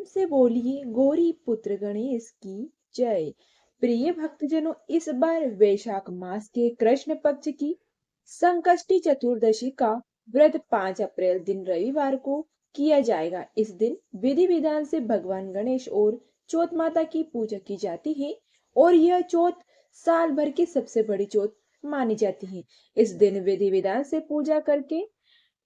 से बोलिए गौरी पुत्र गणेश की जय। प्रिय भक्तजनों, इस बार वैशाख मास के कृष्ण पक्ष की संकष्टी चतुर्दशी का व्रत 5 अप्रैल दिन रविवार को किया जाएगा। इस दिन विधि विधान से भगवान गणेश और चौथ माता की पूजा की जाती है और यह चौथ साल भर की सबसे बड़ी चौथ मानी जाती है। इस दिन विधि विधान से पूजा करके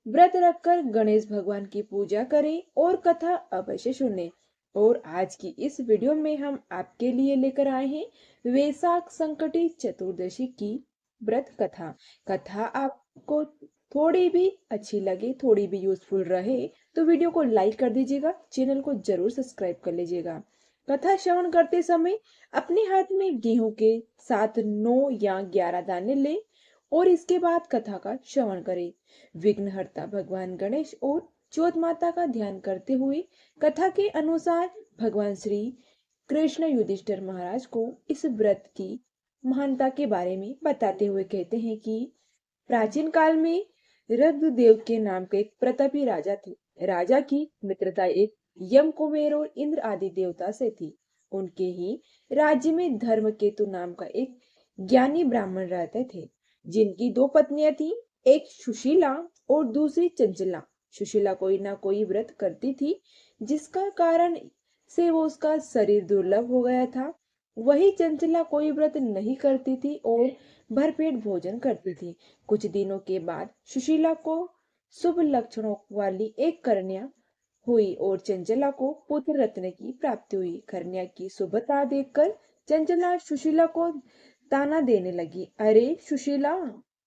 व्रत रखकर गणेश भगवान की पूजा करें और कथा अवश्य सुनें। और आज की इस वीडियो में हम आपके लिए लेकर आए हैं वैशाख संकटी चतुर्दशी की व्रत कथा। कथा आपको थोड़ी भी अच्छी लगे, थोड़ी भी यूजफुल रहे तो वीडियो को लाइक कर दीजिएगा, चैनल को जरूर सब्सक्राइब कर लीजिएगा। कथा श्रवण करते समय अपने हाथ में गेहूं के साथ 9 या 11 दाने लें और इसके बाद कथा का श्रवण करें। विघ्नहर्ता भगवान गणेश और चौथ माता का ध्यान करते हुए कथा के अनुसार भगवान श्री कृष्ण युधिष्ठिर महाराज को इस व्रत की महानता के बारे में बताते हुए कहते हैं कि प्राचीन काल में रुद्रदेव के नाम के एक प्रतापी राजा थे। राजा की मित्रता एक यम कुबेर और इंद्र आदि देवता से थी। उनके ही राज्य में धर्म केतु नाम का एक ज्ञानी ब्राह्मण रहते थे, जिनकी 2 पत्नियां थी, एक सुशीला और दूसरी चंचला। सुशीला कोई ना कोई व्रत करती थी, जिसका कारण से वो उसका शरीर दुर्लभ हो गया था। वही चंचला कोई व्रत नहीं करती थी और भरपेट भोजन करती थी। कुछ दिनों के बाद सुशीला को शुभ लक्षणों वाली एक कन्या हुई और चंचला को पुत्र रत्न की प्राप्ति हुई। कन्या की शुभता देखकर चंचला सुशीला को ताना देने लगी, अरे सुशीला,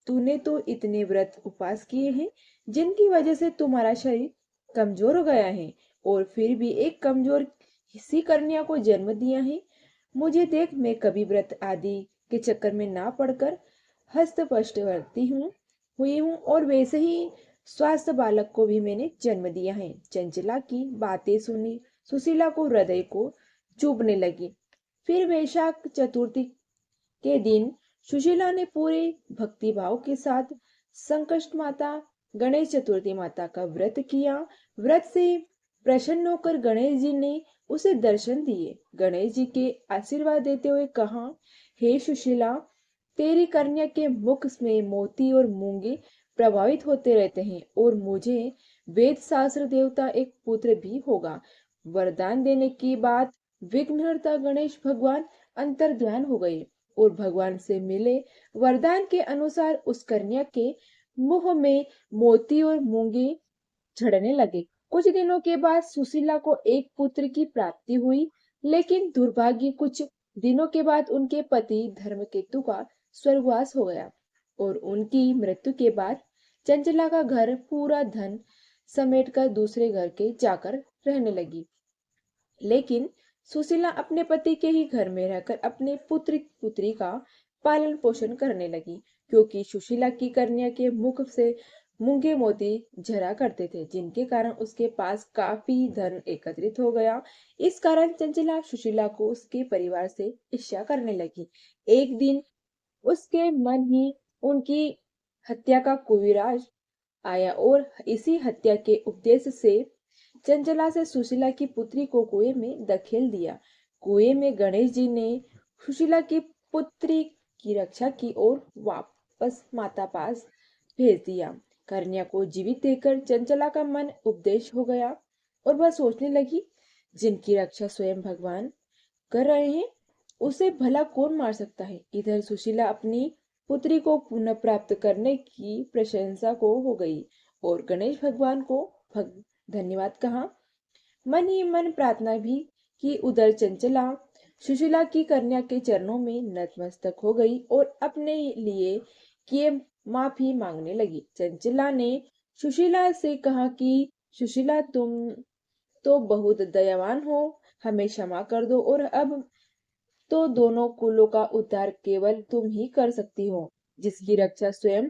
तूने तो इतने व्रत उपवास किए हैं जिनकी वजह से तुम्हारा शरीर कमजोर हो गया है और फिर भी एक कमजोर सी कन्या को जन्म दिया है। मुझे देख, मैं कभी व्रत आदि के चक्कर में ना पड़कर हस्तपष्ट वर्ती हुई हूँ और वैसे ही स्वास्थ्य बालक को भी मैंने जन्म दिया है। चंचला की बातें सुनी सुशीला को हृदय को चुभने लगी। फिर वैशाख चतुर्थी के दिन सुशीला ने पूरे भक्ति भाव के साथ संकष्ट माता गणेश चतुर्थी माता का व्रत किया। व्रत से प्रसन्न होकर गणेश जी ने उसे दर्शन दिए। गणेश जी के आशीर्वाद देते हुए कहा, हे सुशीला, तेरी कन्या के मुख में मोती और मूंगे प्रभावित होते रहते हैं और मुझे वेद शास्त्र देवता एक पुत्र भी होगा। वरदान देने की बात विघ्नहर्ता गणेश भगवान अंतर ध्यान हो गए और भगवान से मिले वरदान के अनुसार उस कन्या के मुंह में मोती और मूंगे झड़ने लगे। कुछ दिनों के बाद सुशीला को एक पुत्र की प्राप्ति हुई, लेकिन दुर्भाग्य कुछ दिनों के बाद उनके पति धर्मकेतु का स्वर्गवास हो गया और उनकी मृत्यु के बाद चंचला का घर पूरा धन समेटकर दूसरे घर के जाकर रहने लगी। लेकिन सुशीला अपने पति के ही घर में रहकर अपने पुत्र पुत्री का पालन पोषण करने लगी, क्योंकि सुशीला की कन्या के मुख से मूंगे मोती झरा करते थे, जिनके कारण उसके पास काफी धन एकत्रित हो गया। इस कारण चंचला सुशीला को उसके परिवार से ईर्ष्या करने लगी। एक दिन उसके मन ही उनकी हत्या का कुविराज आया और इसी हत्या के उपदेश से चंचला से सुशीला की पुत्री को कुएं में धकेल दिया। कुएं में गणेश जी ने सुशीला की पुत्री की रक्षा की और वापस माता पास भेज दिया। कन्या को जीवित देखकर चंचला का मन उपदेश हो गया और वह सोचने लगी, जिनकी रक्षा स्वयं भगवान कर रहे हैं उसे भला कौन मार सकता है। इधर सुशीला अपनी पुत्री को पुनः प्राप्त करने की प्रशंसा को हो गई और गणेश भगवान को धन्यवाद कहा। मन ही मन प्रार्थना भी की। उधर चंचला सुशीला की कन्या के चरणों में नतमस्तक हो गई और अपने लिए किए माफी मांगने लगी। चंचला ने सुशीला से कहा कि सुशीला, तुम तो बहुत दयावान हो, हमें क्षमा कर दो और अब तो दोनों कुलों का उद्धार केवल तुम ही कर सकती हो, जिसकी रक्षा स्वयं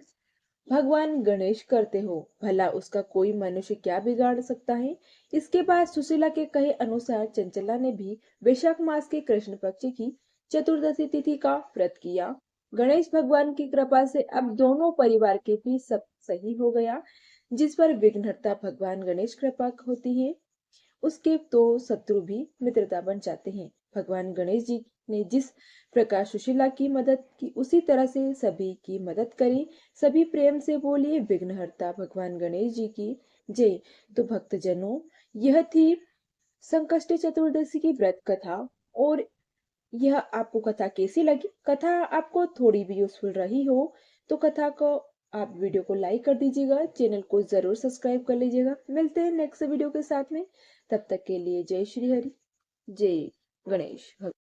भगवान गणेश करते हो। भला उसका कोई मनुष्य क्या बिगाड़ सकता है। इसके बाद सुशीला के कहे अनुसार चंचला ने भी वैशाख मास के कृष्ण पक्ष की चतुर्दशी तिथि का व्रत किया। गणेश भगवान की कृपा से अब दोनों परिवार के भी सब सही हो गया, जिस पर विघ्नहर्ता भगवान गणेश कृपा होती है उसके तो शत्रु भी मित्रता बन जाते हैं। भगवान गणेश जी ने जिस प्रकार सुशीला की मदद की उसी तरह से सभी की मदद करें। सभी प्रेम से बोलिए विघ्नहर्ता भगवान गणेश जी की जय। तो भक्तजनों, यह थी संकष्टी चतुर्दशी की व्रत कथा। और यह आपको कथा कैसी लगी? कथा आपको थोड़ी भी यूजफुल रही हो तो कथा को आप वीडियो को लाइक कर दीजिएगा, चैनल को जरूर सब्सक्राइब कर लीजिएगा। मिलते हैं नेक्स्ट वीडियो के साथ में। तब तक के लिए जय श्री हरि, जय गणेश।